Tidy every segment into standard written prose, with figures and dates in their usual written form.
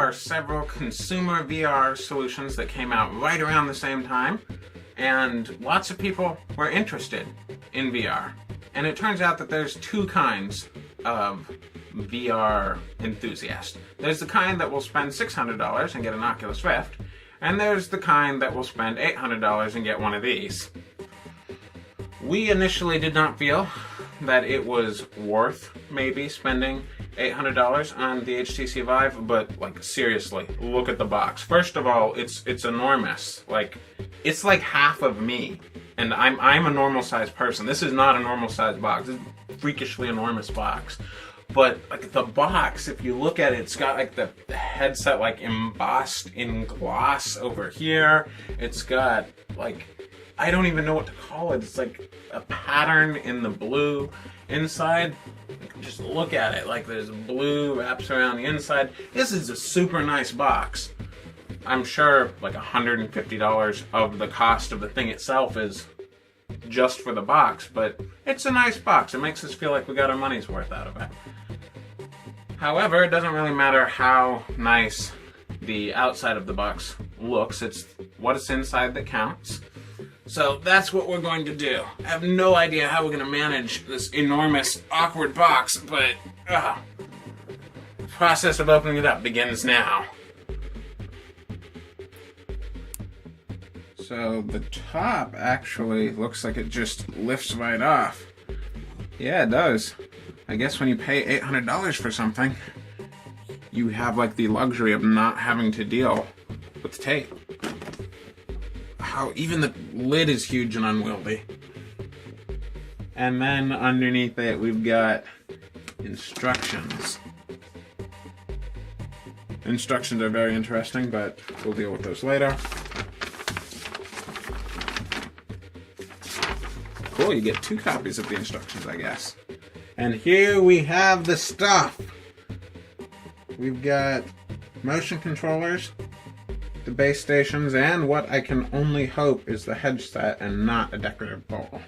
are several consumer VR solutions that came out right around the same time, and lots of people were interested in VR. And it turns out that there's two kinds of VR enthusiasts. There's the kind that will spend $600 and get an Oculus Rift, and there's the kind that will spend $800 and get one of these. We initially did not feel that it was worth maybe spending $800 on the HTC Vive, but like seriously, look at the box. First of all, it's enormous. Like, it's like half of me, and I'm a normal sized person. This is not a normal sized box. It's a freakishly enormous box. But like the box, if you look at it, it's got like the headset like embossed in gloss over here. It's got like, I don't even know what to call it. It's like a pattern in the blue inside. Just look at it, like there's blue wraps around the inside. This is a super nice box. I'm sure like $150 of the cost of the thing itself is just for the box, but it's a nice box. It makes us feel like we got our money's worth out of it. However, it doesn't really matter how nice the outside of the box looks. It's what's inside that counts. So that's what we're going to do. I have no idea how we're going to manage this enormous, awkward box, but the process of opening it up begins now. So the top actually looks like it just lifts right off. Yeah, it does. I guess when you pay $800 for something, you have like the luxury of not having to deal with tape. How even the lid is huge and unwieldy. And then underneath it we've got instructions. Instructions are very interesting, but we'll deal with those later. Cool, you get 2 copies of the instructions, I guess. And here we have the stuff. We've got motion controllers, the base stations, and what I can only hope is the headset and not a decorative bowl.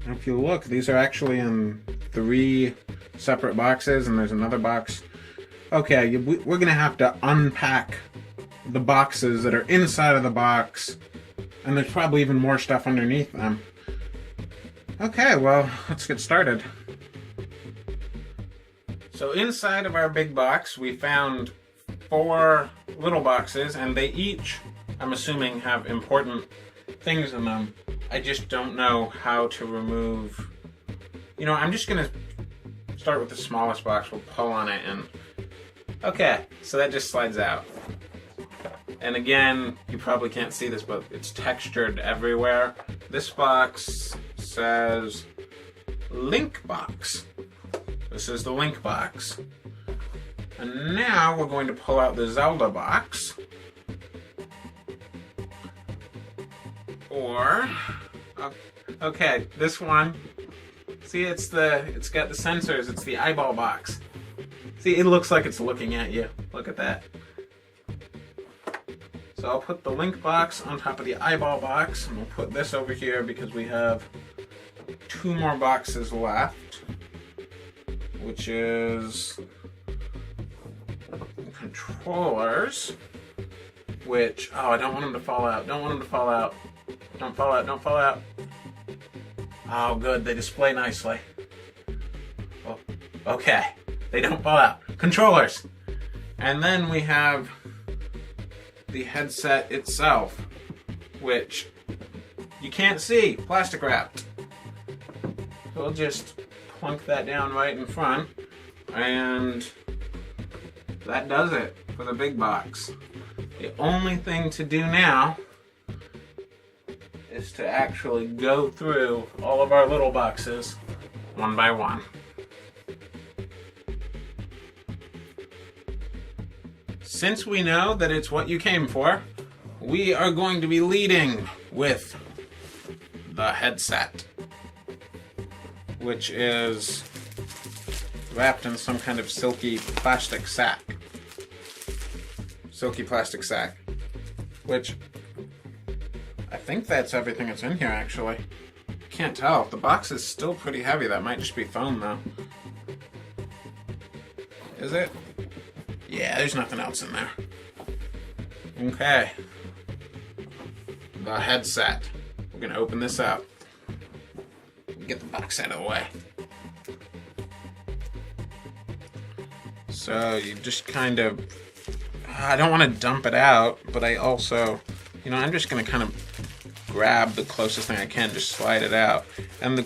And if you look, these are actually in 3 separate boxes, and there's another box. Okay, we're gonna have to unpack the boxes that are inside of the box, and there's probably even more stuff underneath them. Okay, well, let's get started. So inside of our big box, we found 4 little boxes, and they each, I'm assuming, have important things in them. I just don't know how to remove... You know, I'm just going to start with the smallest box. We'll pull on it and... Okay, so that just slides out. And again, you probably can't see this, but it's textured everywhere. This box says Link Box. This is the Link Box. And now we're going to pull out the Zelda box. Or, okay, this one. See, it's got the sensors. It's the eyeball box. See, it looks like it's looking at you. Look at that. So I'll put the Link Box on top of the eyeball box, and we'll put this over here because we have 2 more boxes left, which is controllers, which, oh, I don't want them to fall out. Don't want them to fall out. Don't fall out. Don't fall out. Oh, good. They display nicely. Oh, okay. They don't fall out. Controllers. And then we have the headset itself, which you can't see. Plastic wrapped. We'll just plunk that down right in front, and that does it for the big box. The only thing to do now is to actually go through all of our little boxes one by one. Since we know that it's what you came for, we are going to be leading with the headset, which is wrapped in some kind of silky plastic sack. Silky plastic sack. Which, I think that's everything that's in here, actually. Can't tell. The box is still pretty heavy. That might just be foam, though. Is it? Yeah, there's nothing else in there. Okay. The headset. We're gonna open this up. Get the box out of the way. So you just kind of, I don't want to dump it out, but I also, I'm just gonna kind of grab the closest thing I can, just slide it out. And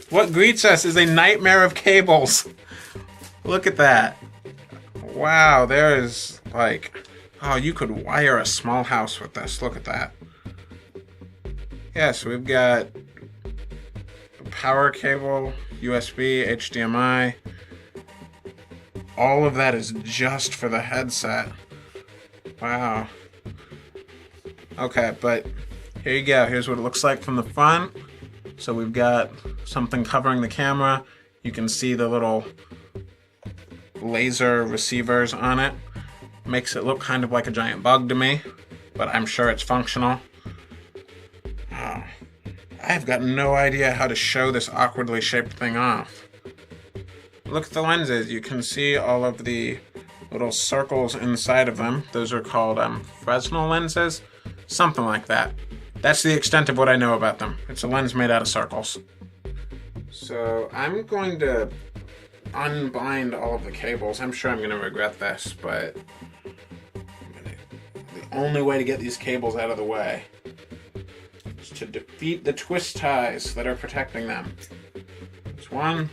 what greets us is a nightmare of cables. Look at that. Wow, there is oh, you could wire a small house with this. Look at that. Yeah, so we've got a power cable, USB, HDMI. All of that is just for the headset. Wow. Okay, but here you go. Here's what it looks like from the front. So we've got something covering the camera. You can see the little laser receivers on it. Makes it look kind of like a giant bug to me, but I'm sure it's functional. Oh, I've got no idea how to show this awkwardly shaped thing off. Look at the lenses. You can see all of the little circles inside of them. Those are called Fresnel lenses. Something like that. That's the extent of what I know about them. It's a lens made out of circles. So I'm going to unbind all of the cables. I'm sure I'm going to regret this, but the only way to get these cables out of the way is to defeat the twist ties that are protecting them. There's one,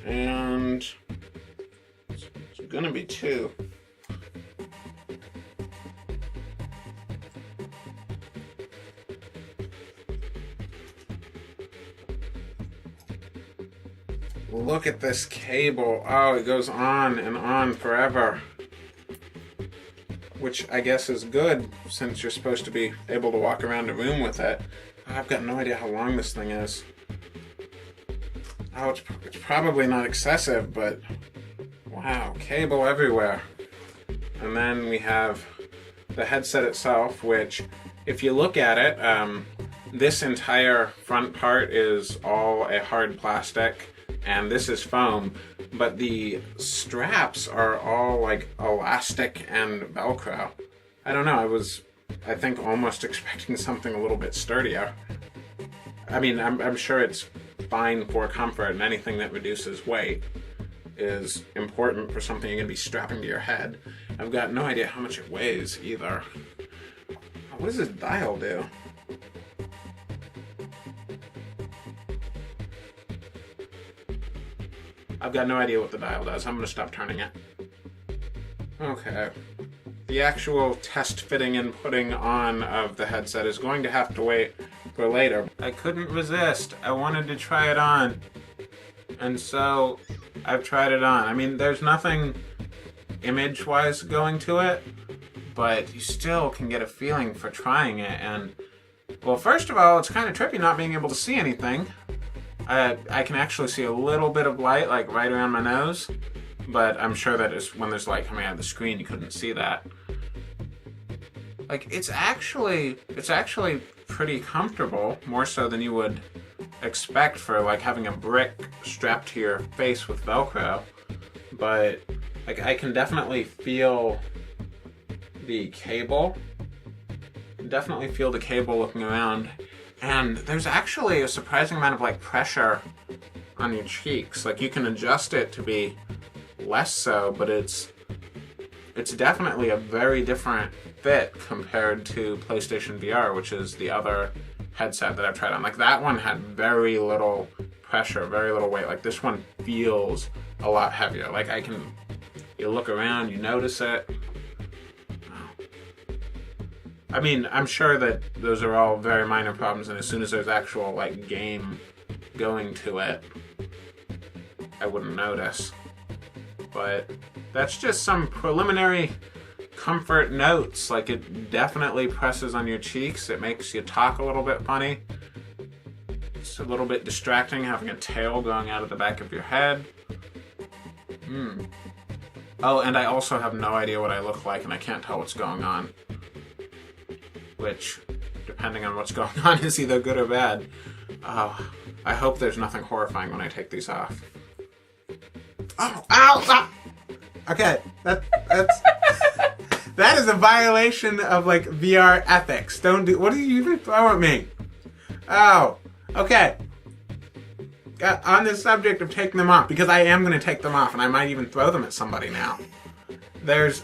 and it's going to be two. Look at this cable. Oh, it goes on and on forever. Which I guess is good, since you're supposed to be able to walk around a room with it. I've got no idea how long this thing is. Oh, it's probably not excessive, but wow, cable everywhere. And then we have the headset itself, which, if you look at it, this entire front part is all a hard plastic. And this is foam, but the straps are all like elastic and Velcro. I don't know, I was, I think, almost expecting something a little bit sturdier. I mean, I'm sure it's fine for comfort, and anything that reduces weight is important for something you're going to be strapping to your head. I've got no idea how much it weighs either. What does this dial do? I've got no idea what the dial does. I'm going to stop turning it. Okay. The actual test fitting and putting on of the headset is going to have to wait for later. I couldn't resist. I wanted to try it on. And so I've tried it on. I mean, there's nothing image-wise going to it, but you still can get a feeling for trying it. And, well, first of all, it's kind of trippy not being able to see anything. I can actually see a little bit of light, like right around my nose, but I'm sure that when there's light coming out of the screen, you couldn't see that. Like, it's actually pretty comfortable, more so than you would expect for like having a brick strapped to your face with Velcro. But like, I can definitely feel the cable. Definitely feel the cable looking around. And there's actually a surprising amount of like pressure on your cheeks. Like, you can adjust it to be less so, but it's definitely a very different fit compared to PlayStation VR, which is the other headset that I've tried on. Like, that one had very little pressure, very little weight. Like, this one feels a lot heavier. Like, you look around, you notice it. I mean, I'm sure that those are all very minor problems, and as soon as there's actual, like, game going to it, I wouldn't notice. But that's just some preliminary comfort notes. Like, it definitely presses on your cheeks. It makes you talk a little bit funny. It's a little bit distracting having a tail going out of the back of your head. Oh, and I also have no idea what I look like, and I can't tell what's going on. Which, depending on what's going on, is either good or bad. Oh, I hope there's nothing horrifying when I take these off. Oh, ow! Ah! Okay, that's that is a violation of like VR ethics. Don't do. What do you even throw at me? Oh, okay. On the subject of taking them off, because I am going to take them off, and I might even throw them at somebody now. There's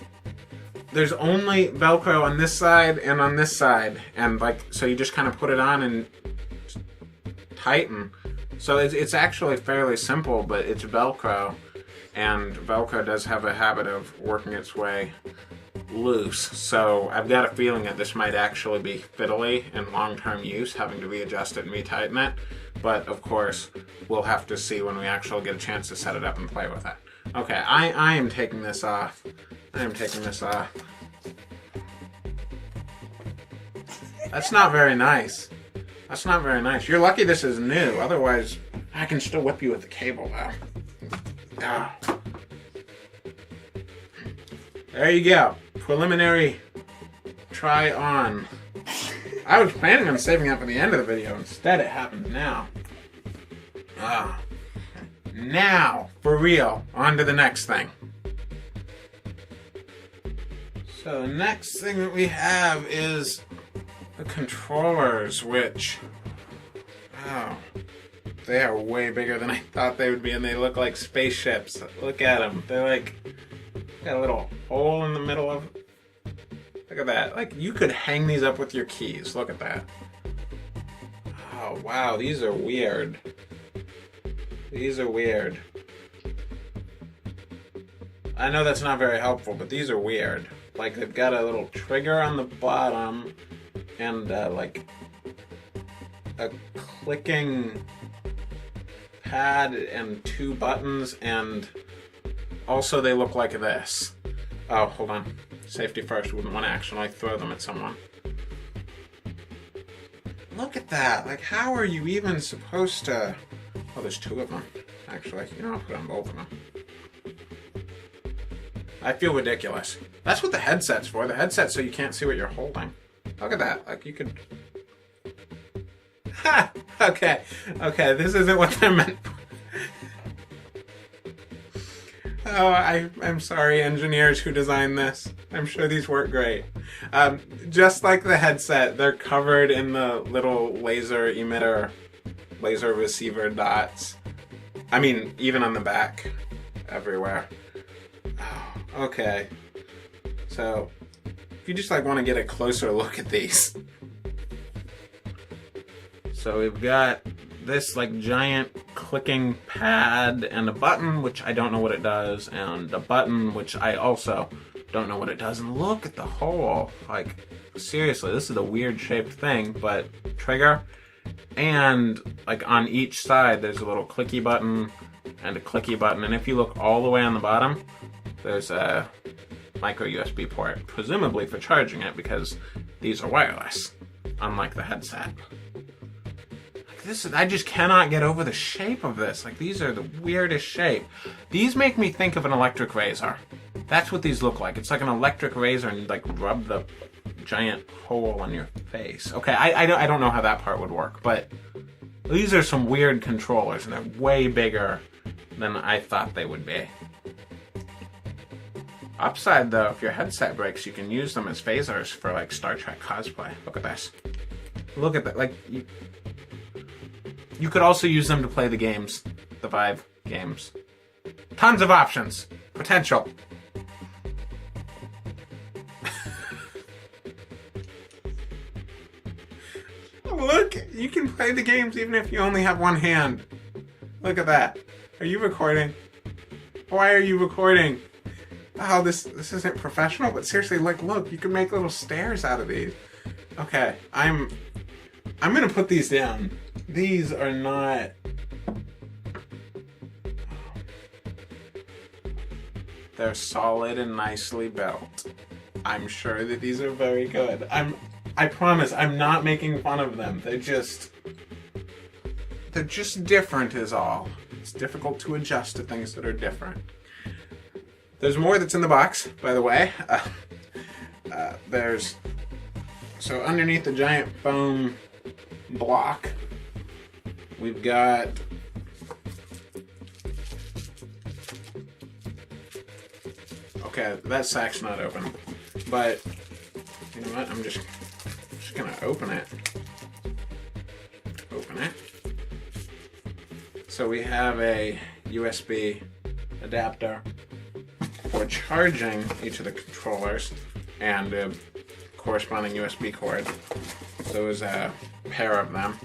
only Velcro on this side and on this side, and like so you just kind of put it on and tighten. So it's actually fairly simple, but it's Velcro, and Velcro does have a habit of working its way loose. So I've got a feeling that this might actually be fiddly in long-term use, having to be adjusted and retighten it. But of course, we'll have to see when we actually get a chance to set it up and play with it. Okay, I am taking this off. I am taking this off. That's not very nice. That's not very nice. You're lucky this is new. Otherwise, I can still whip you with the cable, though. Ah. There you go. Preliminary try on. I was planning on saving that for the end of the video. Instead, it happened now. Ah. Now, for real, on to the next thing. So the next thing that we have is the controllers, which, wow, they are way bigger than I thought they would be, and they look like spaceships. Look at them. They're like, got a little hole in the middle of, look at that. Like, you could hang these up with your keys. Look at that. Oh, wow, these are weird. These are weird. I know that's not very helpful, but these are weird. Like, they've got a little trigger on the bottom and like a clicking pad and two buttons, and also they look like this. Oh, hold on. Safety first. Wouldn't want to actually throw them at someone. Look at that. Like, how are you even supposed to... Oh, there's two of them, actually. You know, I'll put on both of them. I feel ridiculous. That's what the headset's for. The headset's so you can't see what you're holding. Look at that. Like, you could... Ha! Okay. Okay, this isn't what they're meant for. Oh, I'm sorry, engineers who designed this. I'm sure these work great. Just like the headset, they're covered in the little laser emitter, laser receiver dots. I mean, even on the back, everywhere. Oh, okay. So, if you just like want to get a closer look at these. So we've got this like giant clicking pad and a button, which I don't know what it does, and a button, which I also don't know what it does. And look at the hole. Like, seriously, this is a weird shaped thing, but trigger. And like on each side, there's a little clicky button and a clicky button. And if you look all the way on the bottom, there's a micro USB port, presumably for charging it, because these are wireless, unlike the headset. I just cannot get over the shape of this. Like, these are the weirdest shape. These make me think of an electric razor. That's what these look like. It's like an electric razor, and you like rub the giant hole on your face. Okay, I don't know how that part would work, but these are some weird controllers, and they're way bigger than I thought they would be. Upside, though, if your headset breaks, you can use them as phasers for like Star Trek cosplay. Look at this. Look at that. Like, you could also use them to play the games, the Vive games. Tons of options. Potential. Look, you can play the games even if you only have one hand. Look at that. Are you recording? Why are you recording? Oh, this isn't professional, but seriously, like, look, you can make little stairs out of these. Okay, I'm gonna put these down. These are not... They're solid and nicely built. I'm sure that these are very good. I promise, I'm not making fun of them. They're just different is all. It's difficult to adjust to things that are different. There's more that's in the box, by the way. So underneath the giant foam block, we've got Okay, that sack's not open. But, you know what? I'm just gonna open it. Open it. So we have a USB adapter for charging each of the controllers and a corresponding USB cord. So there's a pair of them.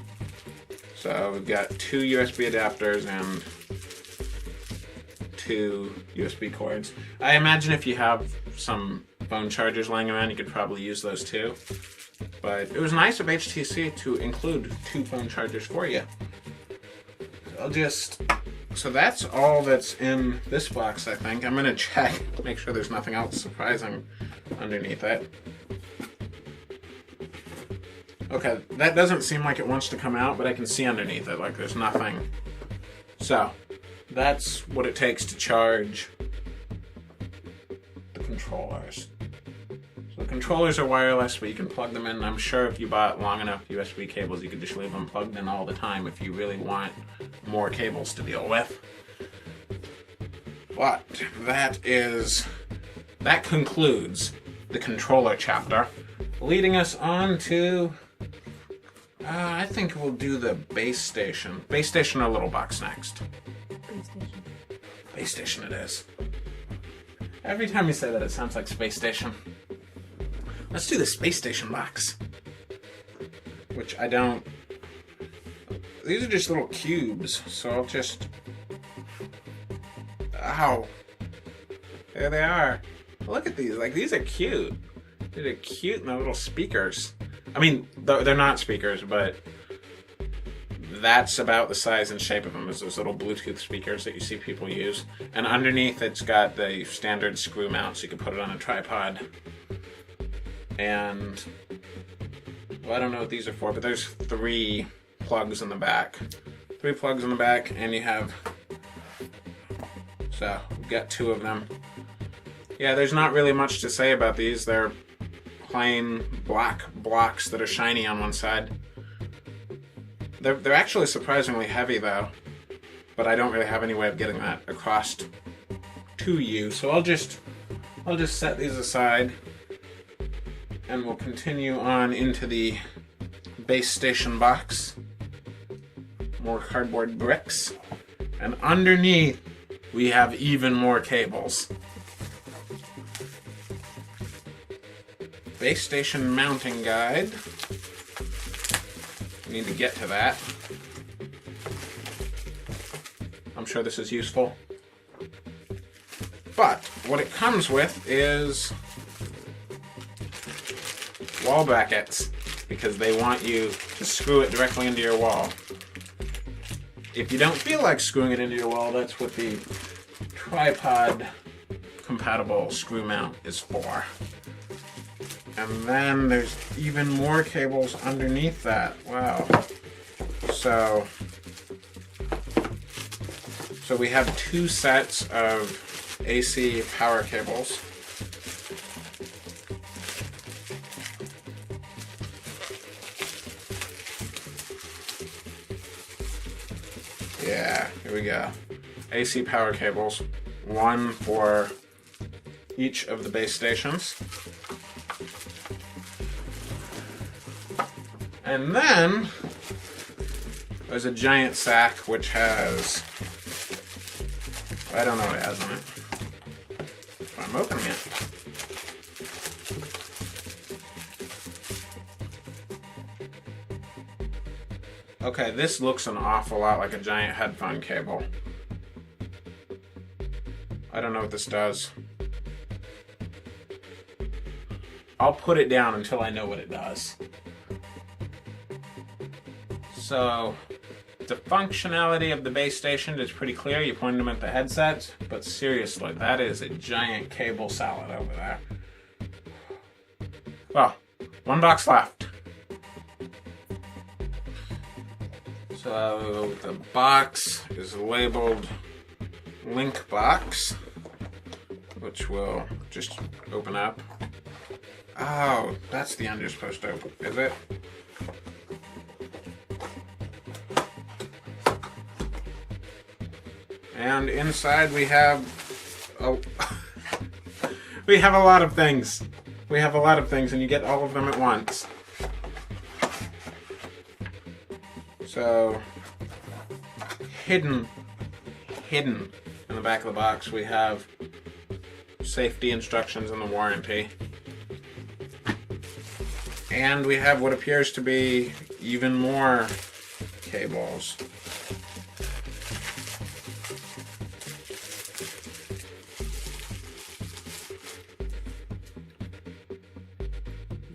So we've got 2 USB adapters and 2 USB cords. I imagine if you have some phone chargers lying around, you could probably use those too. But it was nice of HTC to include 2 phone chargers for you. So that's all that's in this box, I think. I'm gonna check, make sure there's nothing else surprising underneath it. Okay, that doesn't seem like it wants to come out, but I can see underneath it, like there's nothing. So, that's what it takes to charge the controllers. So the controllers are wireless, but you can plug them in. I'm sure if you bought long enough USB cables, you could just leave them plugged in all the time if you really want more cables to deal with. But that concludes the controller chapter, leading us on to I think we'll do the base station. Base station or little box next? Base station. Base station it is. Every time you say that, it sounds like space station. Let's do the space station box. Which I don't... These are just little cubes, so I'll just... Ow. There they are. Look at these. Like, these are cute. They're cute and they're little speakers. I mean, they're not speakers, but that's about the size and shape of them as those little Bluetooth speakers that you see people use. And underneath it's got the standard screw mount, so you can put it on a tripod. And, well, I don't know what these are for, but there's 3 plugs in the back. 3 plugs in the back, and you have... So, we've got 2 of them. Yeah, there's not really much to say about these. They're plain black blocks that are shiny on one side. They're actually surprisingly heavy though, but I don't really have any way of getting that across to you, so I'll just set these aside and we'll continue on into the base station box. More cardboard bricks, and underneath we have even more cables. Base station mounting guide. We need to get to that. I'm sure this is useful. But what it comes with is wall brackets, because they want you to screw it directly into your wall. If you don't feel like screwing it into your wall, that's what the tripod compatible screw mount is for. And then there's even more cables underneath that. Wow. So we have 2 sets of AC power cables. Yeah, here we go. AC power cables. 1 for each of the base stations. And then there's a giant sack which has, I don't know what it has on it, but I'm opening it. Okay, this looks an awful lot like a giant headphone cable. I don't know what this does. I'll put it down until I know what it does. So, the functionality of the base station is pretty clear. You point them at the headsets, but seriously, that is a giant cable salad over there. Well, 1 box left. So, the box is labeled Link Box, which will just open up. Oh, that's the end you're supposed to open, is it? And inside we have We have a lot of things. We have a lot of things, and you get all of them at once. So, hidden in the back of the box, we have safety instructions and the warranty. And we have what appears to be even more cables.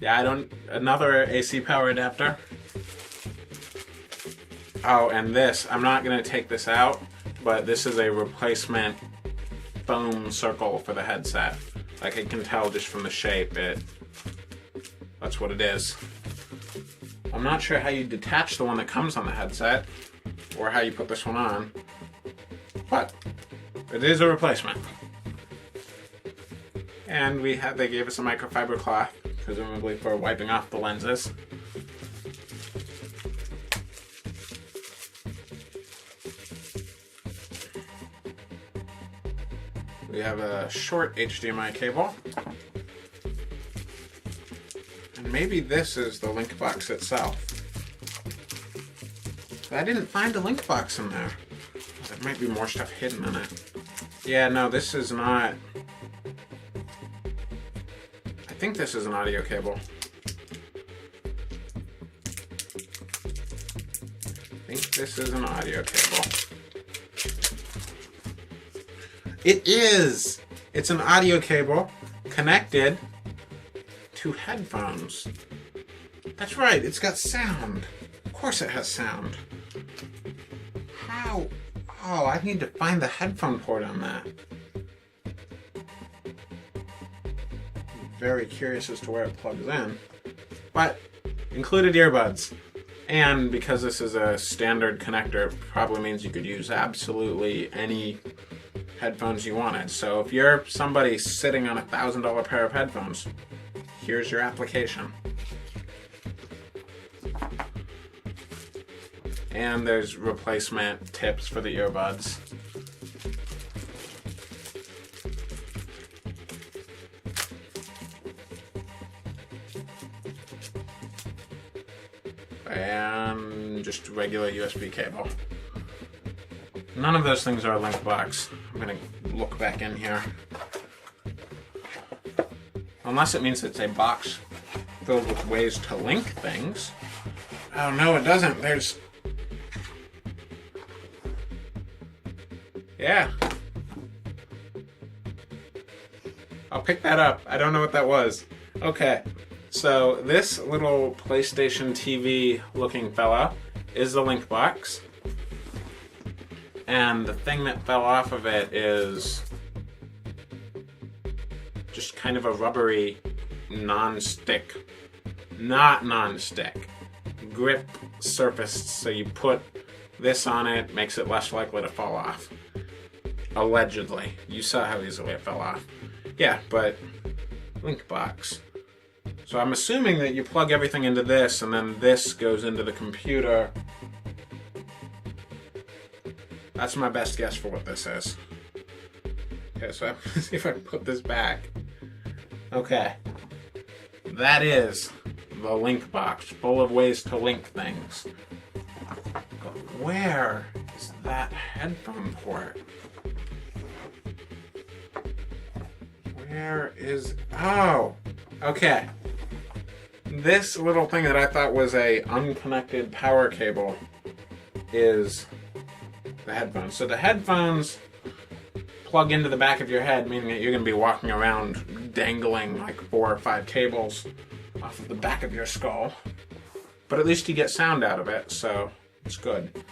Yeah, another AC power adapter. Oh, and this, I'm not going to take this out, but this is a replacement foam circle for the headset. Like, I can tell just from the shape, that's what it is. I'm not sure how you detach the one that comes on the headset, or how you put this one on, but it is a replacement. And they gave us a microfiber cloth, presumably for wiping off the lenses. We have a short HDMI cable. And maybe this is the link box itself. I didn't find a link box in there. There might be more stuff hidden in it. Yeah, no, this is not... I think this is an audio cable. I think this is an audio cable. It is! It's an audio cable connected to headphones. That's right, it's got sound. Of course it has sound. How? Oh, I need to find the headphone port on that. I'm very curious as to where it plugs in. But, included earbuds. And because this is a standard connector, it probably means you could use absolutely any headphones you wanted. So if you're somebody sitting on a $1,000 pair of headphones, here's your application. And there's replacement tips for the earbuds. And just a regular USB cable. None of those things are a link box. I'm gonna look back in here. Unless it means it's a box filled with ways to link things. Oh no, it doesn't. There's... Yeah. I'll pick that up. I don't know what that was. Okay. So this little PlayStation TV looking fella is the link box. And the thing that fell off of it is just kind of a rubbery non-stick, not non-stick, grip surface, so you put this on it, makes it less likely to fall off. Allegedly. You saw how easily it fell off. Yeah, but link box. So I'm assuming that you plug everything into this, and then this goes into the computer. That's my best guess for what this is. Okay, so let's see if I can put this back. Okay. That is the link box, full of ways to link things. But where is that headphone port? Where is... Oh! Okay. This little thing that I thought was a unconnected power cable is the headphones. So the headphones plug into the back of your head, meaning that you're going to be walking around dangling like 4 or 5 cables off of the back of your skull. But at least you get sound out of it, so it's good.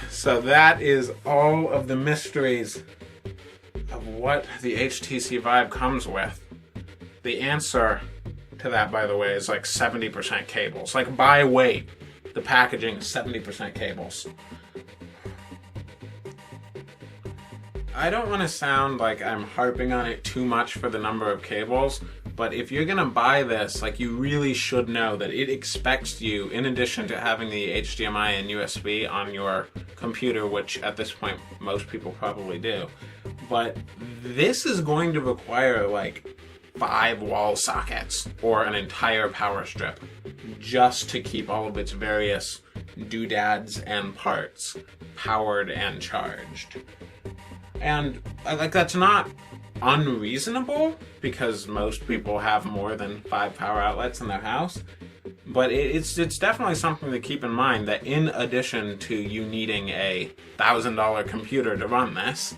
So that is all of the mysteries of what the HTC Vive comes with. The answer to that, by the way, is like 70% cables. Like, by weight, the packaging is 70% cables. I don't want to sound like I'm harping on it too much for the number of cables, but if you're going to buy this, like, you really should know that it expects you, in addition to having the HDMI and USB on your computer, which at this point most people probably do. But this is going to require like 5 wall sockets or an entire power strip just to keep all of its various doodads and parts powered and charged. And like, that's not unreasonable because most people have more than 5 power outlets in their house. But it's definitely something to keep in mind, that in addition to you needing a $1,000 computer to run this,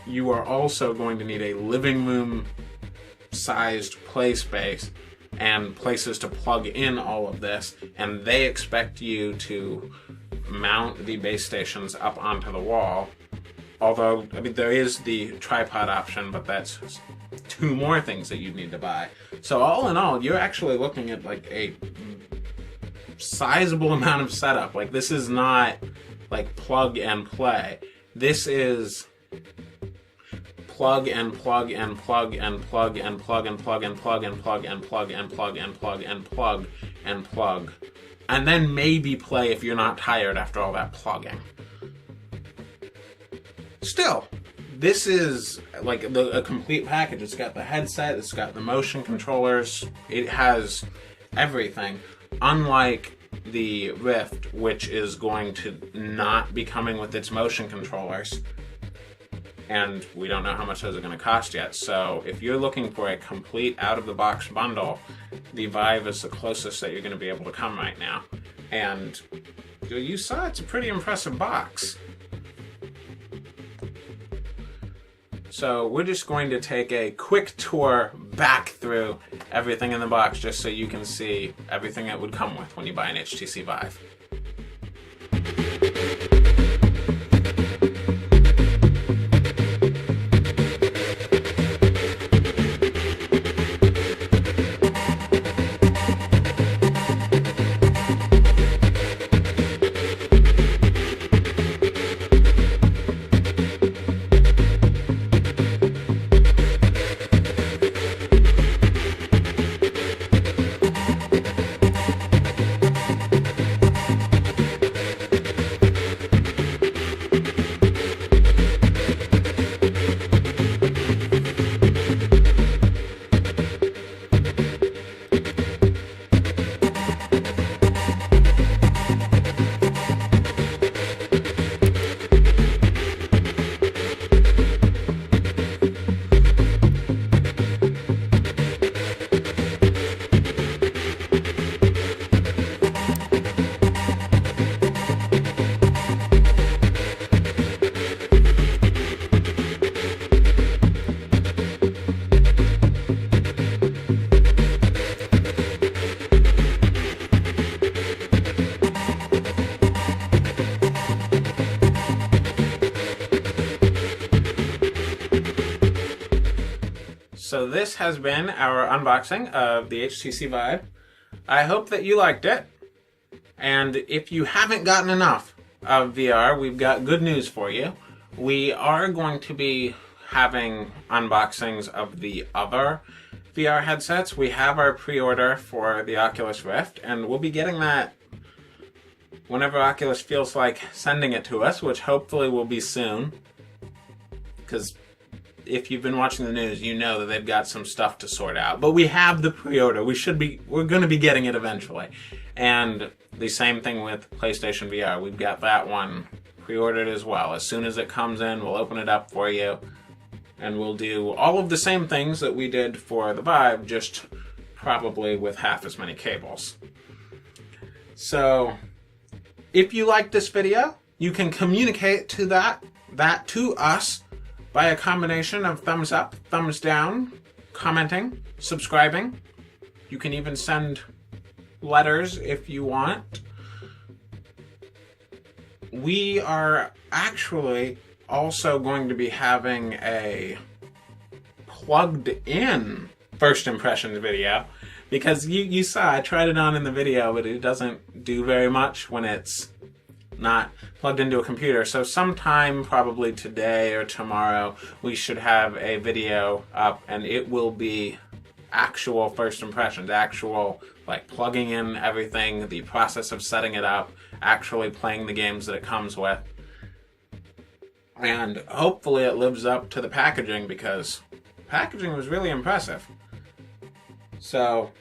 you are also going to need a living room sized play space and places to plug in all of this, and they expect you to mount the base stations up onto the wall. Although, I mean, there is the tripod option, but that's 2 more things that you need to buy. So all in all, you're actually looking at like a sizable amount of setup. Like, this is not like plug and play. This is plug and plug and plug and plug and plug and plug and plug and plug and plug and plug and plug and plug and plug. And then maybe play if you're not tired after all that plugging. Still, this is like a complete package. It's got the headset, it's got the motion controllers, it has everything. Unlike the Rift, which is going to not be coming with its motion controllers. And we don't know how much those are going to cost yet. So if you're looking for a complete out-of-the-box bundle, the Vive is the closest that you're going to be able to come right now. And you saw it's a pretty impressive box. So we're just going to take a quick tour back through everything in the box just so you can see everything that would come with when you buy an HTC Vive. So this has been our unboxing of the HTC Vive. I hope that you liked it. And if you haven't gotten enough of VR, we've got good news for you. We are going to be having unboxings of the other VR headsets. We have our pre-order for the Oculus Rift, and we'll be getting that whenever Oculus feels like sending it to us, which hopefully will be soon. Because if you've been watching the news, you know that they've got some stuff to sort out. But we have the pre-order. We're going to be getting it eventually. And the same thing with PlayStation VR. We've got that one pre-ordered as well. As soon as it comes in, we'll open it up for you. And we'll do all of the same things that we did for the Vive, just probably with half as many cables. So, if you liked this video, you can communicate to that to us by a combination of thumbs up, thumbs down, commenting, subscribing. You can even send letters if you want. We are actually also going to be having a plugged in first impressions video, because you saw I tried it on in the video, but it doesn't do very much when it's not plugged into a computer. So sometime probably today or tomorrow we should have a video up, and it will be actual first impressions, actual like plugging in everything, the process of setting it up, actually playing the games that it comes with. And hopefully it lives up to the packaging, because packaging was really impressive. So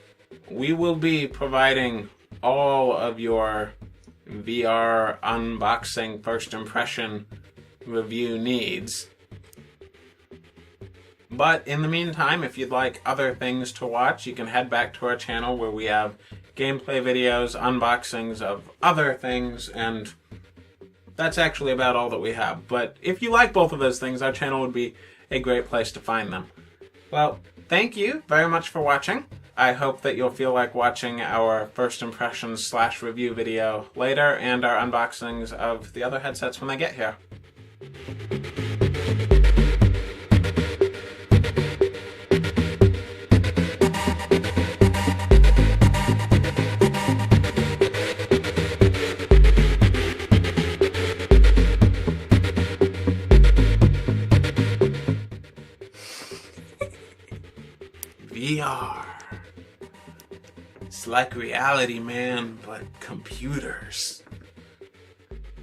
we will be providing all of your VR unboxing first impression review needs. But in the meantime, if you'd like other things to watch, you can head back to our channel where we have gameplay videos, unboxings of other things, and that's actually about all that we have. But if you like both of those things, our channel would be a great place to find them. Well, thank you very much for watching. I hope that you'll feel like watching our first impressions / review video later, and our unboxings of the other headsets when they get here. VR. It's like reality, man, but computers.